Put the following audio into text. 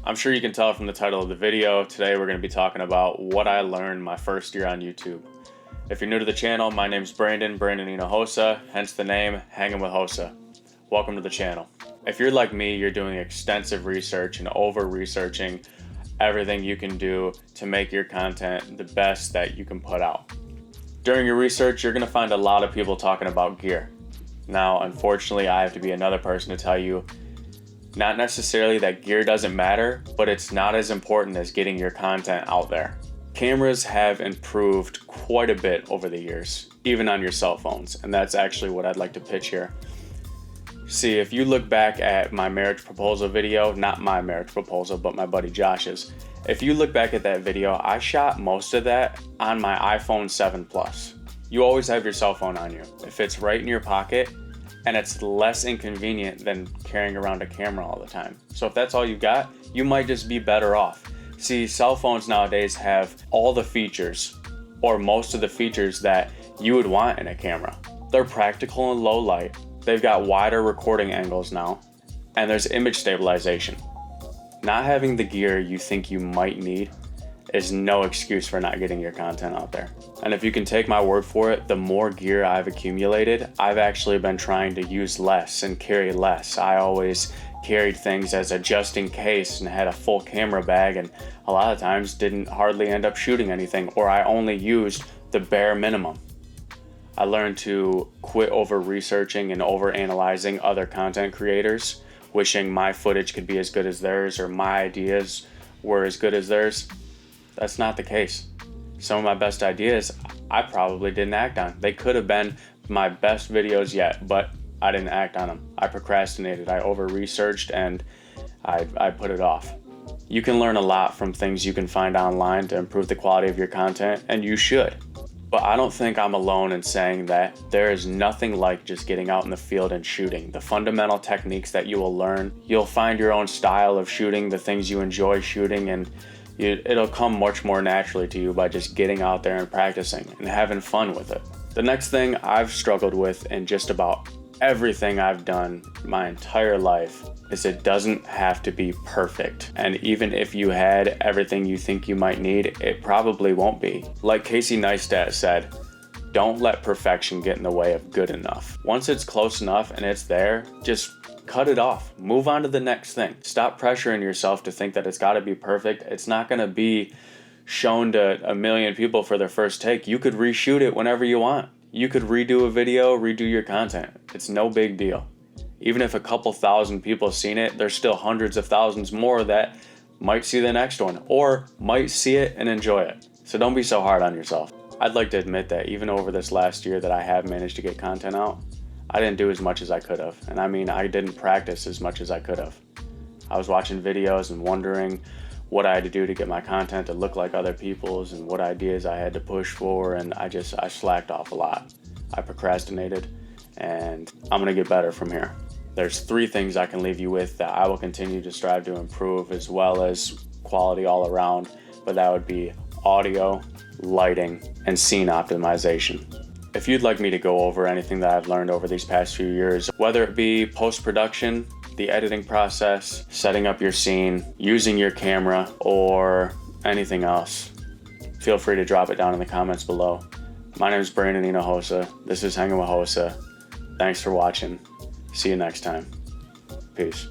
I'm sure you can tell from the title of the video, today we're going to be talking about what I learned my first year on YouTube. If you're new to the channel, my name's Brandon Hinojosa, hence the name Hanging with Hosa. Welcome to the channel. If you're like me, you're doing extensive research and over-researching everything you can do to make your content the best that you can put out. During your research, you're going to find a lot of people talking about gear. Now, unfortunately, I have to be another person to tell you, not necessarily that gear doesn't matter, but it's not as important as getting your content out there. Cameras have improved quite a bit over the years, even on your cell phones, and that's actually what I'd like to pitch here. See, if you look back at my marriage proposal video, not my marriage proposal, but my buddy Josh's, if you look back at that video, I shot most of that on my iPhone 7 Plus. You always have your cell phone on you. It fits right in your pocket, and it's less inconvenient than carrying around a camera all the time. So if that's all you got, you might just be better off. See, cell phones nowadays have all the features, or most of the features that you would want in a camera. They're practical in low light. They've got wider recording angles now, and there's image stabilization. Not having the gear you think you might need is no excuse for not getting your content out there. And if you can take my word for it, the more gear I've accumulated, I've actually been trying to use less and carry less. I always carried things as a just in case and had a full camera bag, and a lot of times didn't hardly end up shooting anything, or I only used the bare minimum. I learned to quit over researching and over analyzing other content creators, wishing my footage could be as good as theirs or my ideas were as good as theirs. That's not the case. Some of my best ideas I probably didn't act on. They could have been my best videos yet, but I didn't act on them. I procrastinated, I over-researched, and I put it off. You can learn a lot from things you can find online to improve the quality of your content, and you should. But I don't think I'm alone in saying that there is nothing like just getting out in the field and shooting. The fundamental techniques that you will learn, you'll find your own style of shooting, the things you enjoy shooting, and it'll come much more naturally to you by just getting out there and practicing and having fun with it. The next thing I've struggled with in just about everything I've done my entire life is it doesn't have to be perfect. And even if you had everything you think you might need, it probably won't be. Like Casey Neistat said, don't let perfection get in the way of good enough. Once it's close enough and it's there, just cut it off. Move on to the next thing. Stop pressuring yourself to think that it's got to be perfect. It's not going to be shown to a million people for their first take. You could reshoot it whenever you want. You could redo a video, redo your content. It's no big deal. Even if a couple thousand people have seen it, there's still hundreds of thousands more that might see the next one or might see it and enjoy it. So don't be so hard on yourself. I'd like to admit that even over this last year that I have managed to get content out, I didn't do as much as I could have. And I mean, I didn't practice as much as I could have. I was watching videos and wondering what I had to do to get my content to look like other people's and what ideas I had to push for, and I slacked off a lot. I procrastinated, and I'm gonna get better from here. There's 3 things I can leave you with that I will continue to strive to improve, as well as quality all around, but that would be audio, lighting, and scene optimization. If you'd like me to go over anything that I've learned over these past few years, whether it be post-production, the editing process, setting up your scene, using your camera, or anything else, feel free to drop it down in the comments below. My name is Brandon Hinojosa. This is Hanging with Hosa. Thanks for watching. See you next time. Peace.